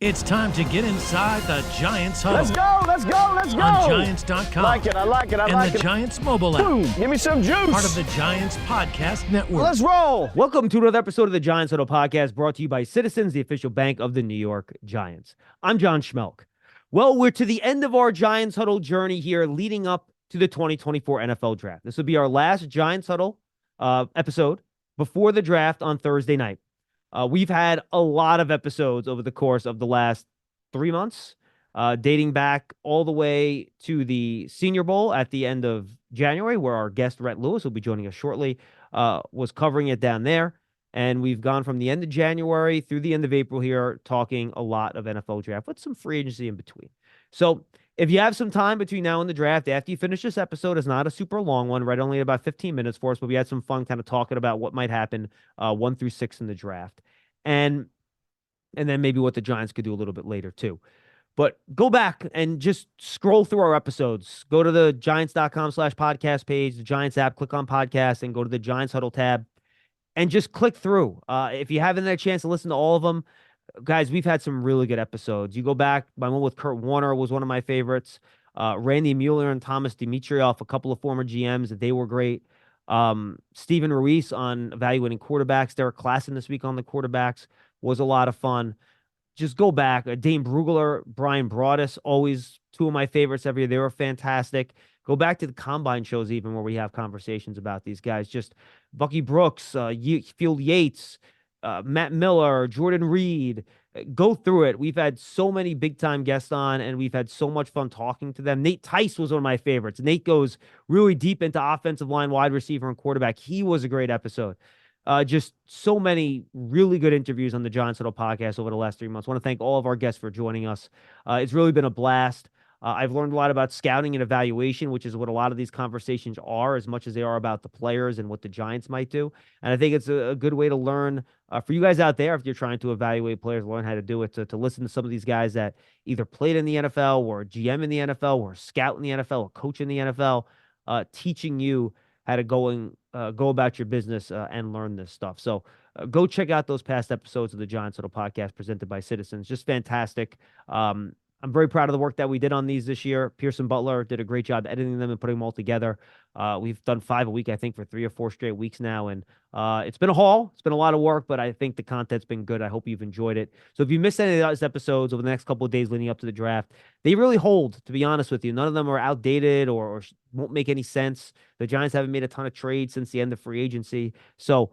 It's time to get inside the Giants Huddle. Let's go. On Giants.com. I like it. And the Giants mobile app. Boom, give me some juice. Part of the Giants Podcast Network. Let's roll. Welcome to another episode of the Giants Huddle podcast, brought to you by Citizens, the official bank of the New York Giants. I'm John Schmeelk. Well, we're to the end of our Giants Huddle journey here, leading up to the 2024 NFL Draft. This will be our last Giants Huddle episode before the draft on Thursday night. We've had a lot of episodes over the course of the last 3 months, dating back all the way to the Senior Bowl at the end of January, where our guest, Rhett Lewis, will be joining us shortly, was covering it down there. And we've gone from the end of January through the end of April here, talking a lot of NFL draft with some free agency in between. So if you have some time between now and the draft, after you finish this episode, it's not a super long one, right? Only about 15 minutes for us, but we had some fun kind of talking about what might happen 1 through 6 in the draft. And then maybe what the Giants could do a little bit later too. But go back and just scroll through our episodes. Go to the Giants.com/podcast page, the Giants app, click on podcast, and go to the Giants Huddle tab and just click through. If you haven't had a chance to listen to all of them, guys, we've had some really good episodes. You go back, my one with Kurt Warner was one of my favorites. Randy Mueller and Thomas Dimitrioff, a couple of former GMs, they were great. Steven Ruiz on evaluating quarterbacks. Derek Klassen this week on the quarterbacks was a lot of fun. Just go back. Dane Brugler, Brian Broaddus, always two of my favorites every year. They were fantastic. Go back to the combine shows even where we have conversations about these guys. Just Bucky Brooks, Field Yates, Matt Miller, Jordan Reed. Go through it. We've had so many big-time guests on, and we've had so much fun talking to them. Nate Tice was one of my favorites. Nate goes really deep into offensive line, wide receiver, and quarterback. He was a great episode. Just so many really good interviews on the Giants Huddle podcast over the last 3 months. I want to thank all of our guests for joining us. It's really been a blast. I've learned a lot about scouting and evaluation, which is what a lot of these conversations are, as much as they are about the players and what the Giants might do. And I think it's a good way to learn for you guys out there, if you're trying to evaluate players, learn how to do it, to listen to some of these guys that either played in the NFL or GM in the NFL or scout in the NFL or coach in the NFL, teaching you how to go about your business and learn this stuff. So go check out those past episodes of the Giants Huddle podcast presented by Citizens. Just fantastic. I'm very proud of the work that we did on these this year. Pearson Butler did a great job editing them and putting them all together. We've done 5 a week, I think, for 3 or 4 straight weeks now. And it's been a haul. It's been a lot of work, but I think the content's been good. I hope you've enjoyed it. So if you missed any of those episodes over the next couple of days leading up to the draft, they really hold, to be honest with you. None of them are outdated or won't make any sense. The Giants haven't made a ton of trades since the end of free agency. So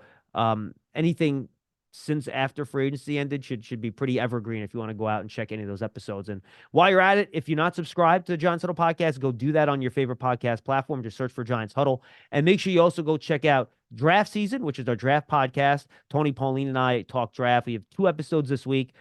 anything since after free agency ended should be pretty evergreen if you want to go out and check any of those episodes. And while you're at it, if you're not subscribed to the Giants Huddle podcast, go do that on your favorite podcast platform. Just search for Giants Huddle. And make sure you also go check out Draft Season, which is our draft podcast. Tony Pauline and I talk draft. We have 2 episodes this week.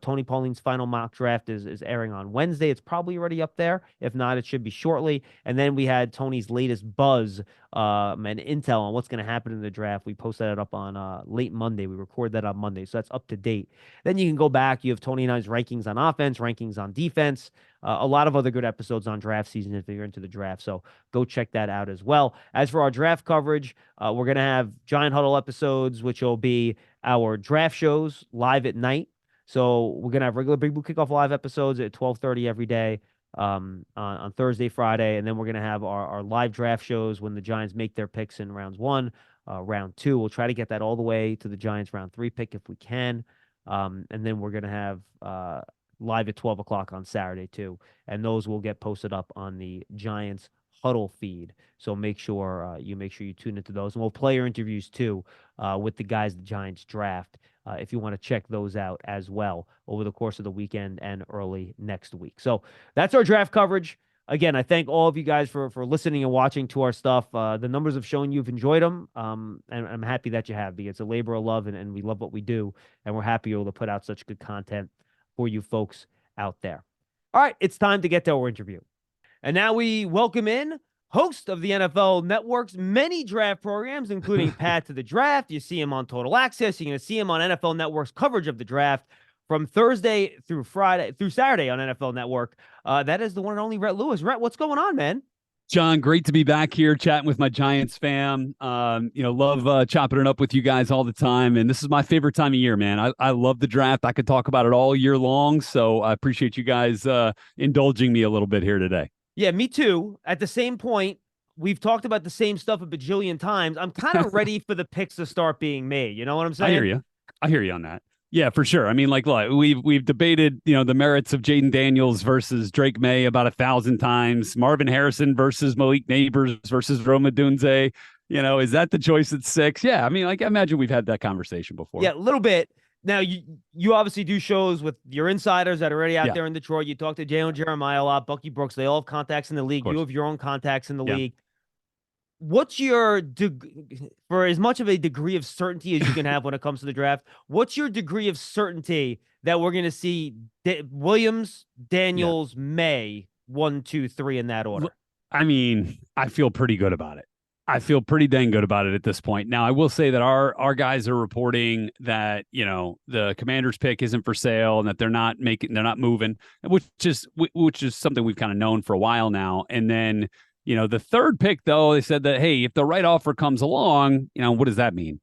Tony Pauline's final mock draft is airing on Wednesday. It's probably already up there. If not, it should be shortly. And then we had Tony's latest buzz and intel on what's going to happen in the draft. We posted that up on late Monday. We record that on Monday, so that's up to date. Then you can go back. You have Tony and I's rankings on offense, rankings on defense, a lot of other good episodes on draft season if you're into the draft. So go check that out as well. As for our draft coverage, we're going to have Giant Huddle episodes, which will be our draft shows live at night. So we're going to have regular Big Blue Kickoff live episodes at 12:30 every day on Thursday, Friday. And then we're going to have our live draft shows when the Giants make their picks in rounds 1, round 2. We'll try to get that all the way to the Giants round 3 pick if we can. And then we're going to have live at 12 o'clock on Saturday too. And those will get posted up on the Giants Huddle feed. So make sure you tune into those. And we'll play your interviews too with the guys the Giants draft. If you want to check those out as well over the course of the weekend and early next week. So that's our draft coverage. Again, I thank all of you guys for listening and watching to our stuff. The numbers have shown you've enjoyed them, and I'm happy that you have, because it's a labor of love, and we love what we do, and we're happy able to put out such good content for you folks out there. All right, it's time to get to our interview. And now we welcome in host of the NFL Network's many draft programs, including Path to the Draft. You see him on Total Access. You're going to see him on NFL Network's coverage of the draft from Thursday through Saturday on NFL Network. That is the one and only Rhett Lewis. Rhett, what's going on, man? John, great to be back here chatting with my Giants fam. Love chopping it up with you guys all the time. And this is my favorite time of year, man. I love the draft. I could talk about it all year long. So I appreciate you guys indulging me a little bit here today. Yeah, me too. At the same point, we've talked about the same stuff a bajillion times. I'm kind of ready for the picks to start being made. You know what I'm saying? I hear you on that. Yeah, for sure. I mean, like we've debated, the merits of Jaden Daniels versus Drake May about 1,000 times. Marvin Harrison versus Malik Neighbors versus Roma Dunze. Is that the choice at 6? Yeah, I mean, like I imagine we've had that conversation before. Yeah, a little bit. Now you obviously do shows with your insiders that are already out there in Detroit. You talk to Jalen Jeremiah a lot, Bucky Brooks. They all have contacts in the league. You have your own contacts in the league. What's your for as much of a degree of certainty as you can have when it comes to the draft? What's your degree of certainty that we're going to see Williams, Daniels, May 1, 2, 3 in that order? I mean, I feel pretty good about it. I feel pretty dang good about it at this point. Now, I will say that our guys are reporting that the Commanders pick isn't for sale and that they're not moving, which is something we've kind of known for a while now. And then. The third pick, though, they said that, hey, if the right offer comes along, what does that mean?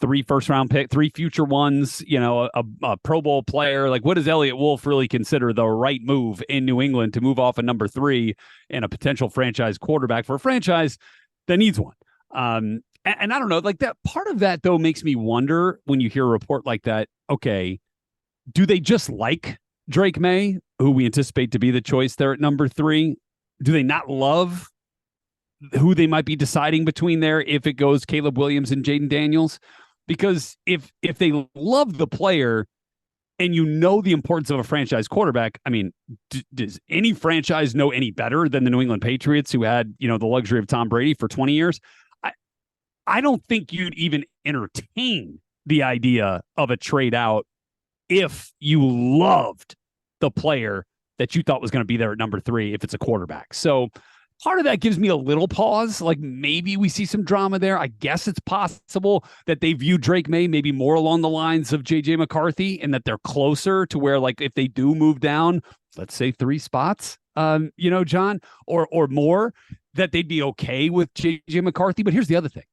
3 first-round pick, 3 future ones, a Pro Bowl player. Like, what does Elliott Wolf really consider the right move in New England to move off a number 3 and a potential franchise quarterback for a franchise that needs one? And I don't know, like that part of that, though, makes me wonder when you hear a report like that, okay, do they just like Drake May, who we anticipate to be the choice there at number 3? Do they not love who they might be deciding between there if it goes Caleb Williams and Jaden Daniels? Because if they love the player and the importance of a franchise quarterback, I mean, does any franchise know any better than the New England Patriots, who had, the luxury of Tom Brady for 20 years? I don't think you'd even entertain the idea of a trade out if you loved the player that you thought was going to be there at number 3 if it's a quarterback. So part of that gives me a little pause. Like maybe we see some drama there. I guess it's possible that they view Drake May maybe more along the lines of JJ McCarthy and that they're closer to where, like, if they do move down, let's say 3 spots, John, or more, that they'd be okay with JJ McCarthy. But here's the other thing.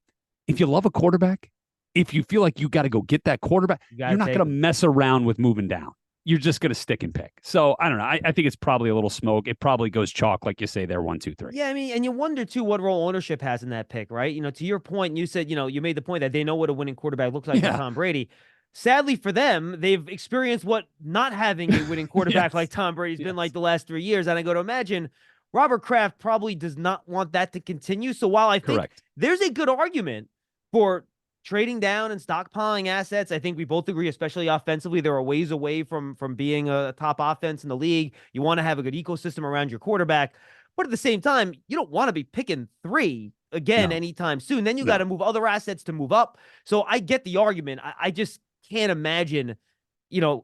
If you love a quarterback, if you feel like you got to go get that quarterback, you're not going to mess around with moving down. You're just going to stick and pick. So I don't know. I think it's probably a little smoke. It probably goes chalk, like you say there, 1, 2, 3. Yeah, I mean, and you wonder too what role ownership has in that pick, right? To your point, you said, you made the point that they know what a winning quarterback looks like for Tom Brady. Sadly for them, they've experienced what not having a winning quarterback like Tom Brady's been like the last 3 years. And I go to imagine Robert Kraft probably does not want that to continue. So while I think there's a good argument for trading down and stockpiling assets, I think we both agree, especially offensively, there are ways away from being a top offense in the league. You want to have a good ecosystem around your quarterback. But at the same time, you don't want to be picking 3 again anytime soon. Then you got to move other assets to move up. So I get the argument. I just can't imagine,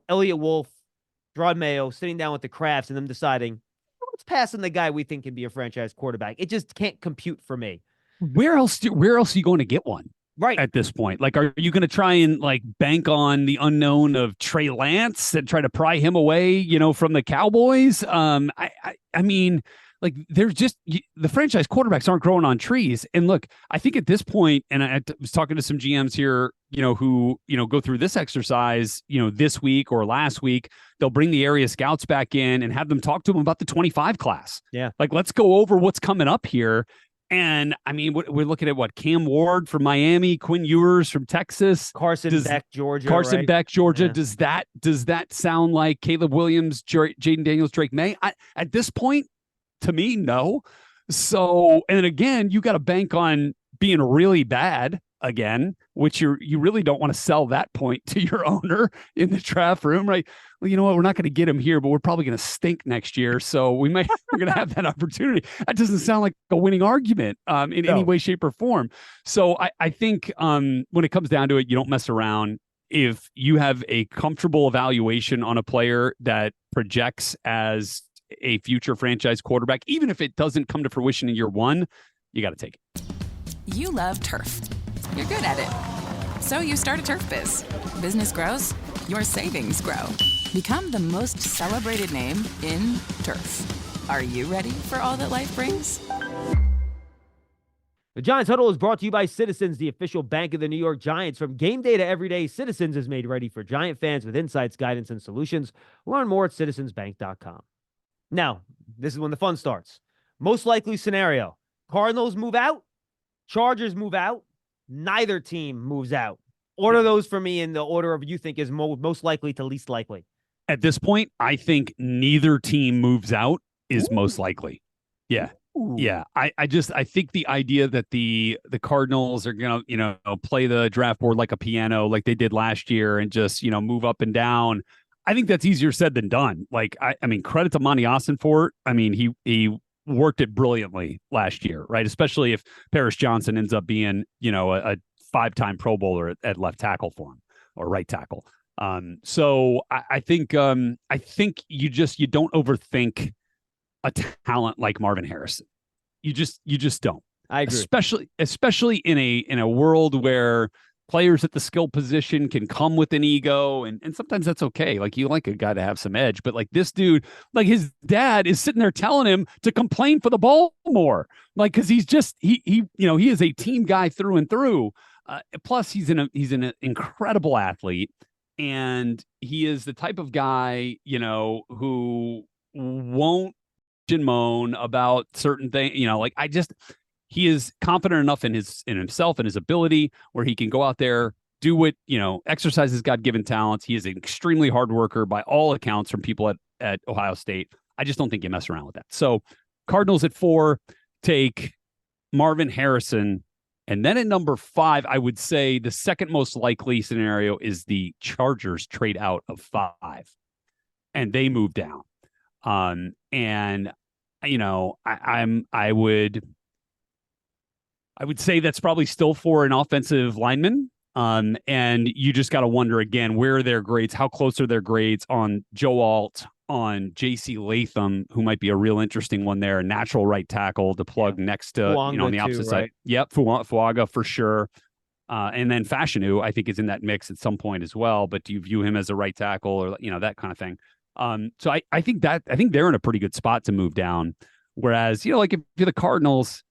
Elliott Wolf, Gerard Mayo sitting down with the Crafts and them deciding, let's pass on the guy we think can be a franchise quarterback. It just can't compute for me. Where else are you going to get one? Right. At this point, like, are you going to try and like bank on the unknown of Trey Lance and try to pry him away, from the Cowboys? I mean, like, there's just the franchise quarterbacks aren't growing on trees. And look, I think at this point, and I was talking to some GMs here, who, go through this exercise, this week or last week, they'll bring the area scouts back in and have them talk to them about the 25 class. Yeah. Like, let's go over what's coming up here. And I mean, we're looking at Cam Ward from Miami, Quinn Ewers from Texas, Carson Beck, Georgia. Yeah. Does that sound like Caleb Williams, Jaden Daniels, Drake May? At this point, to me, no. So, and then again, you got to bank on being really bad again, which you really don't want to sell that point to your owner in the draft room, right? Well, you know what? We're not going to get him here, but we're probably going to stink next year. So we're going to have that opportunity. That doesn't sound like a winning argument in any way, shape, or form. So I think when it comes down to it, you don't mess around. If you have a comfortable evaluation on a player that projects as a future franchise quarterback, even if it doesn't come to fruition in year 1, you got to take it. You love turf. You're good at it. So you start a turf biz. Business grows, your savings grow. Become the most celebrated name in turf. Are you ready for all that life brings? The Giants Huddle is brought to you by Citizens, the official bank of the New York Giants. From game day to every day, Citizens is made ready for Giant fans with insights, guidance, and solutions. Learn more at citizensbank.com. Now, this is when the fun starts. Most likely scenario: Cardinals move out, Chargers move out, neither team moves out. Order those for me in the order of you think is most likely to least likely. At this point, I think neither team moves out is most likely. Yeah. Ooh. Yeah. I think the idea that the Cardinals are going to, play the draft board like a piano, like they did last year and just, move up and down. I think that's easier said than done. Like, I mean, credit to Monty Austin for it. I mean, he worked it brilliantly last year, right? Especially if Paris Johnson ends up being, a 5-time Pro Bowler at left tackle for him or right tackle. So I think you don't overthink a talent like Marvin Harrison. You just don't. I agree. Especially in a world where players at the skill position can come with an ego, and sometimes that's okay. Like, you like a guy to have some edge, but like this dude, like his dad is sitting there telling him to complain for the ball more, like, because he's just he is a team guy through and through. Plus, he's an incredible athlete, and he is the type of guy who won't moan about certain things. He is confident enough in himself and his ability where he can go out there, do what, exercise his God-given talents. He is an extremely hard worker by all accounts from people at Ohio State. I just don't think you mess around with that. So Cardinals at 4 take Marvin Harrison. And then at number 5, I would say the second most likely scenario is the Chargers trade out of 5 and they move down. I would say that's probably still for an offensive lineman. And you just got to wonder again, where are their grades? How close are their grades on Joe Alt, on J.C. Latham, who might be a real interesting one there, a natural right tackle to plug next to, Fuaga on the opposite too, side. right? Yep. Fuaga for sure. And then Fashanu, I think, is in that mix at some point as well. But do you view him as a right tackle or, that kind of thing? So I think they're in a pretty good spot to move down. Whereas, like if you're the Cardinals,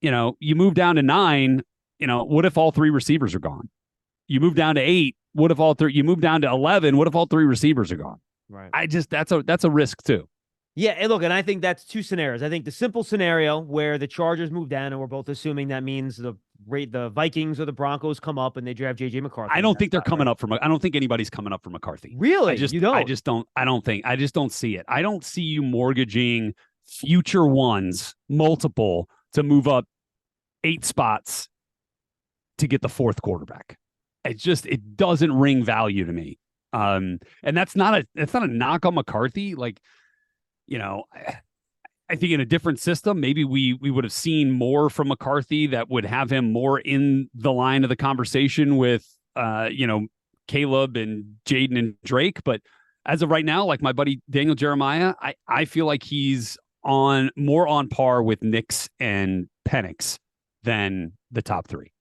you move down to 9, what if all 3 receivers are gone? You move down to 8. What if all 3, you move down to 11. What if all 3 receivers are gone? Right. That's a risk too. Yeah. And look, and I think that's 2 scenarios. I think the simple scenario where the Chargers move down, and we're both assuming that means the Vikings or the Broncos come up and they draft JJ McCarthy. I don't think they're coming up I don't think anybody's coming up for McCarthy. Really? You don't? I just don't see it. I don't see you mortgaging future ones, multiple, to move up 8 spots to get the 4th quarterback. It doesn't ring value to me. And that's not a knock on McCarthy. Like, I think in a different system, maybe we would have seen more from McCarthy that would have him more in the line of the conversation with, Caleb and Jaden and Drake. But as of right now, like my buddy Daniel Jeremiah, I feel like he's more on par with Nix and Penix than the top 3.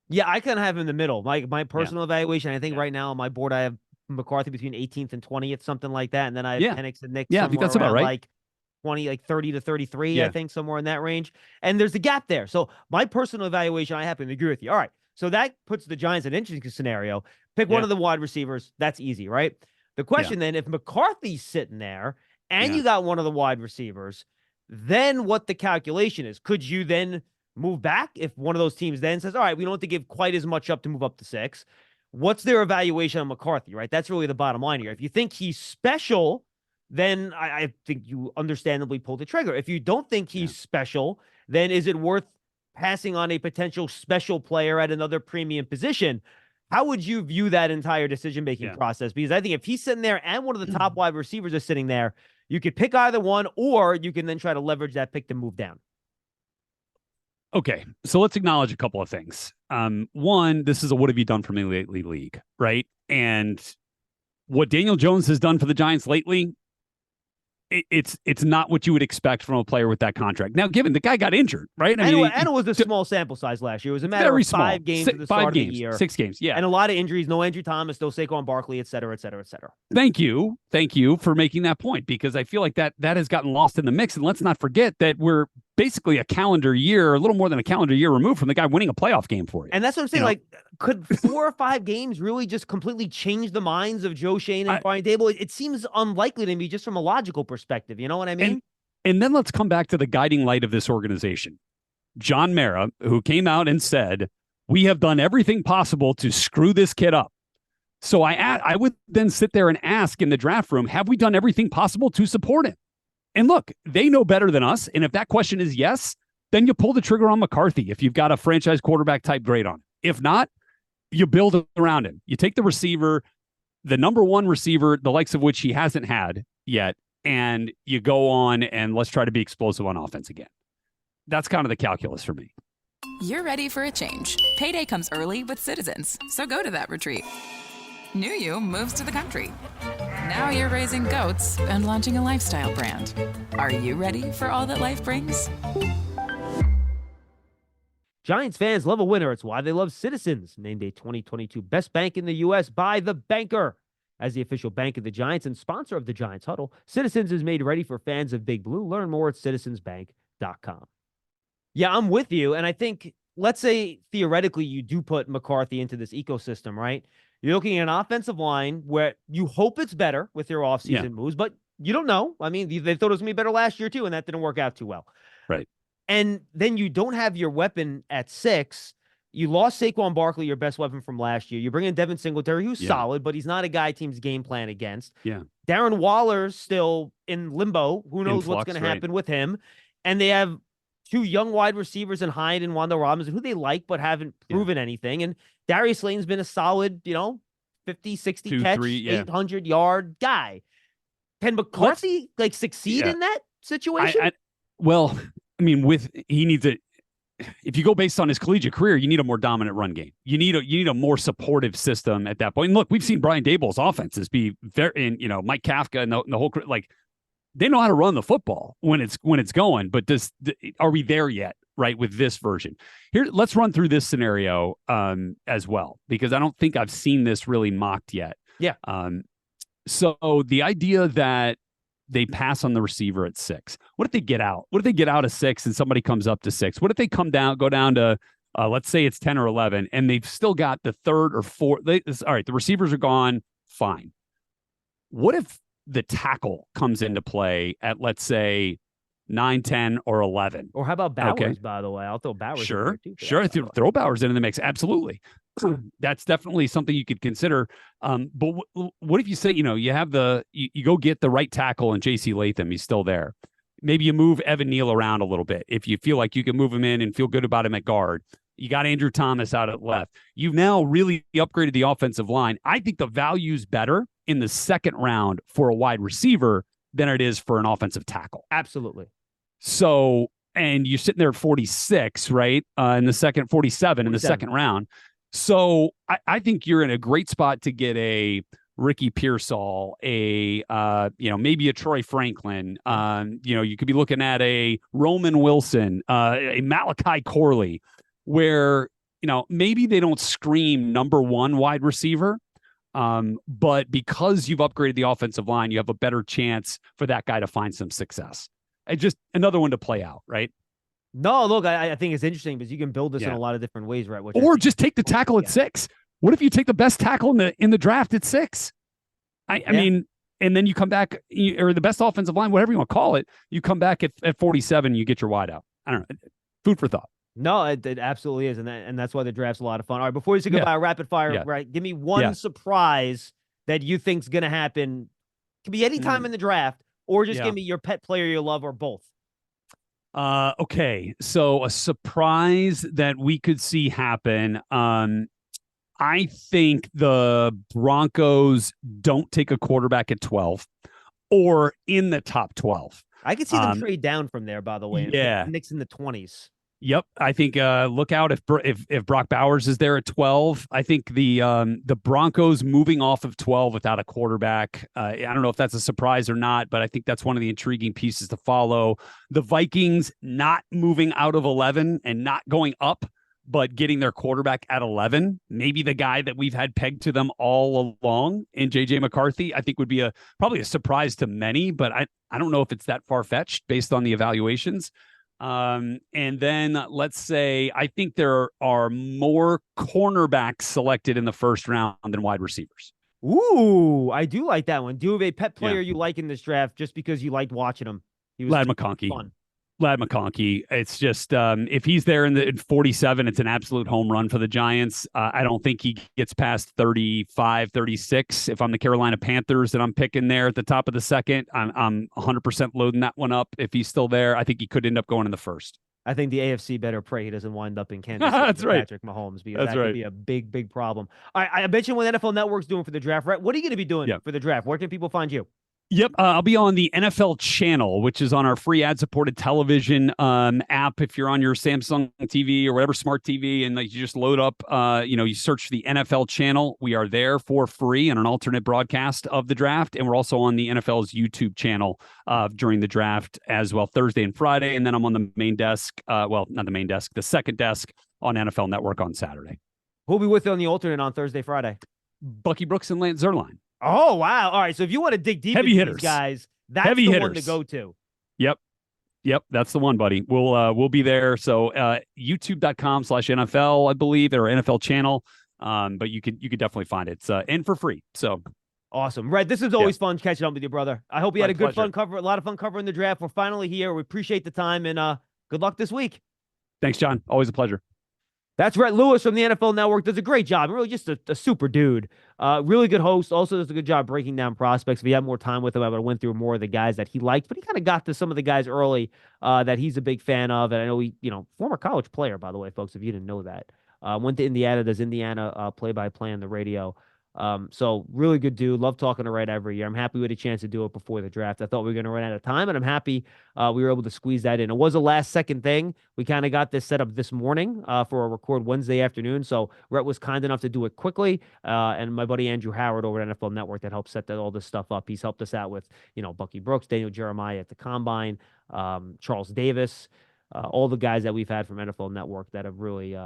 Yeah, I kind of have him in the middle. My personal evaluation, I think right now on my board, I have McCarthy between 18th and 20th, something like that. And then I have Penix and Nix. Yeah, I think that's about right. Like 30 to 33, I think, somewhere in that range. And there's a gap there. So my personal evaluation, I happen to agree with you. All right. So that puts the Giants in an interesting scenario. Pick one of the wide receivers. That's easy, right? The question then, if McCarthy's sitting there and you got one of the wide receivers, then what the calculation is. Could you then move back if one of those teams then says, all right, we don't have to give quite as much up to move up to 6? What's their evaluation on McCarthy, right? That's really the bottom line here. If you think he's special, then I think you understandably pull the trigger. If you don't think he's special, then is it worth passing on a potential special player at another premium position? How would you view that entire decision-making process? Because I think if he's sitting there and one of the top wide receivers is sitting there, you could pick either one, or you can then try to leverage that pick to move down. Okay, so let's acknowledge a couple of things. One, this is a what have you done for me lately league, right? And what Daniel Jones has done for the Giants lately, it's not what you would expect from a player with that contract. Now, given the guy got injured, right? And it was a small sample size last year. It was a matter of 5 games at the start of the year. 6 games, yeah. And a lot of injuries, no Andrew Thomas, no Saquon Barkley, et cetera, et cetera, et cetera. Thank you for making that point, because I feel like that has gotten lost in the mix. And let's not forget that we're basically a calendar year, a little more than a calendar year removed from the guy winning a playoff game for you. And that's what I'm saying. Like, could 4 or 5 games really just completely change the minds of Joe Schoen and Brian Daboll? It seems unlikely to me just from a logical perspective. You know what I mean? And then let's come back to the guiding light of this organization. John Mara, who came out and said, we have done everything possible to screw this kid up. So I would then sit there and ask in the draft room, have we done everything possible to support him? And look, they know better than us. And if that question is yes, then you pull the trigger on McCarthy if you've got a franchise quarterback type grade on him. If not, you build around him. You take the receiver, the number 1 receiver, the likes of which he hasn't had yet, and you go on and let's try to be explosive on offense again. That's kind of the calculus for me. You're ready for a change. Payday comes early with Citizens, so go to that retreat. New you moves to the country. Now you're raising goats and launching a lifestyle brand. Are you ready for all that life brings? Giants fans love a winner. It's why they love Citizens, named a 2022 Best Bank in the U.S. by The Banker. As the official bank of the Giants and sponsor of the Giants Huddle, Citizens is made ready for fans of Big Blue. Learn more at citizensbank.com. Yeah, I'm with you. And I think, let's say theoretically you do put McCarthy into this ecosystem, right? You're looking at an offensive line where you hope it's better with your offseason moves, but you don't know. I mean, they thought it was going to be better last year too, and that didn't work out too well. Right. And then you don't have your weapon at 6. You lost Saquon Barkley, your best weapon from last year. You bring in Devin Singletary, who's solid, but he's not a guy teams game plan against. Yeah. Darren Waller's still in limbo. Who knows what's going to happen with him? And they have 2 young wide receivers in Hyde and Wanda Robinson, who they like but haven't proven anything. And Darius Slayton's been a solid, 50, 60 catch, 800-yard guy. Can McCarthy succeed in that situation? He needs it. If you go based on his collegiate career, you need a more dominant run game. You need a more supportive system at that point. And look, we've seen Brian Daboll's offenses be very, Mike Kafka and the whole, they know how to run the football when it's going. But are we there yet? Right, with this version here, let's run through this scenario as well, because I don't think I've seen this really mocked yet. Yeah. So the idea that they pass on the receiver at 6. What if they get out? What if they get out of 6 and somebody comes up to 6? What if they go down to, let's say it's 10 or 11, and they've still got the 3rd or 4th? All right, the receivers are gone. Fine. What if the tackle comes into play at, let's say, 9, 10, or 11? Or how about Bowers, by the way? I'll throw Bowers in there too. Sure. Throw Bowers in the mix. Absolutely. That's definitely something you could consider. But what if you say, you have you go get the right tackle and J.C. Latham, he's still there. Maybe you move Evan Neal around a little bit. If you feel like you can move him in and feel good about him at guard, you got Andrew Thomas out at left. You've now really upgraded the offensive line. I think the value's better in the 2nd round for a wide receiver than it is for an offensive tackle. Absolutely. So, and you're sitting there at 46, right? In the 47 in the 2nd round. So I think you're in a great spot to get a Ricky Pearsall, maybe a Troy Franklin. You could be looking at a Roman Wilson, a Malachi Corley, where, maybe they don't scream number 1 wide receiver. But because you've upgraded the offensive line, you have a better chance for that guy to find some success. And just another one to play out, right? No, look, I think it's interesting because you can build this in a lot of different ways, right? Or just take the tackle at 6. What if you take the best tackle in the draft at 6? I mean, and then you come back, or the best offensive line, whatever you want to call it, you come back at 47, you get your wide out. I don't know. Food for thought. No, it absolutely is, and that's why the draft's a lot of fun. All right, before we say goodbye, rapid fire, right? Give me one surprise that you think's going to happen. It can be any time in the draft, or just give me your pet player you love, or both. Okay, so a surprise that we could see happen. I think the Broncos don't take a quarterback at 12 or in the top 12. I could see them trade down from there, by the way. Yeah. Nick's in the 20s. Yep, I think look out if Brock Bowers is there at 12. I think the Broncos moving off of 12 without a quarterback. I don't know if that's a surprise or not, but I think that's one of the intriguing pieces to follow. The Vikings not moving out of 11 and not going up, but getting their quarterback at 11. Maybe the guy that we've had pegged to them all along in JJ McCarthy. I think would be probably a surprise to many, but I don't know if it's that far fetched based on the evaluations. And then let's say I think there are more cornerbacks selected in the first round than wide receivers. Ooh, I do like that one. Do you have a pet player you like in this draft just because you liked watching him? He was Lad McConkey. Fun. Lad McConkey. It's just if he's there in 47, it's an absolute home run for the Giants. I don't think he gets past 35, 36. If I'm the Carolina Panthers and I'm picking there at the top of the second, I'm 100% loading that one up. If he's still there, I think he could end up going in the first. I think the AFC better pray he doesn't wind up in Kansas City That's right. Patrick Mahomes, because that could be a big, big problem. All right, I mentioned what NFL Network's doing for the draft, right? What are you going to be doing for the draft? Where can people find you? Yep. I'll be on the NFL channel, which is on our free ad-supported television app. If you're on your Samsung TV or whatever smart TV, and like you just load up, you search the NFL channel. We are there for free on an alternate broadcast of the draft. And we're also on the NFL's YouTube channel during the draft as well, Thursday and Friday. And then I'm on the main desk. Not the main desk, the second desk on NFL Network on Saturday. Who'll be with you on the alternate on Thursday, Friday? Bucky Brooks and Lance Zierlein. Oh, wow. All right. So if you want to dig deep into these guys, that's the one to go to. Yep. That's the one, buddy. We'll be there. So youtube.com/NFL, I believe, or NFL channel. But you could definitely find it. It's and for free. So awesome. Rhett, this is always fun catching up with you, brother. I hope you had a pleasure. a lot of fun covering the draft. We're finally here. We appreciate the time, and good luck this week. Thanks, John. Always a pleasure. That's Rhett Lewis from the NFL Network. Does a great job. Really just a super dude. Really good host. Also does a good job breaking down prospects. If you had more time with him, I would have went through more of the guys that he liked, but he kind of got to some of the guys early that he's a big fan of. And I know former college player, by the way, folks, if you didn't know that. Went to Indiana, does Indiana play-by-play on the radio. So really good dude. Love talking to Rhett every year. I'm happy we had a chance to do it before the draft. I thought we were going to run out of time, and I'm happy we were able to squeeze that in. It was a last-second thing. We kind of got this set up this morning for a record Wednesday afternoon, so Rhett was kind enough to do it quickly, and my buddy Andrew Howard over at NFL Network that helped set all this stuff up. He's helped us out with, Bucky Brooks, Daniel Jeremiah at the Combine, Charles Davis, all the guys that we've had from NFL Network that have really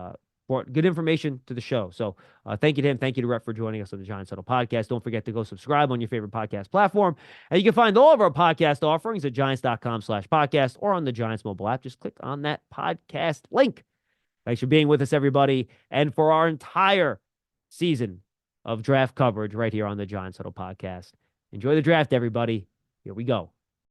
brought good information to the show. So thank you to him. Thank you to Rhett for joining us on the Giants Huddle podcast. Don't forget to go subscribe on your favorite podcast platform. And you can find all of our podcast offerings at giants.com/podcast or on the Giants mobile app. Just click on that podcast link. Thanks for being with us, everybody. And for our entire season of draft coverage right here on the Giants Huddle podcast. Enjoy the draft, everybody. Here we go.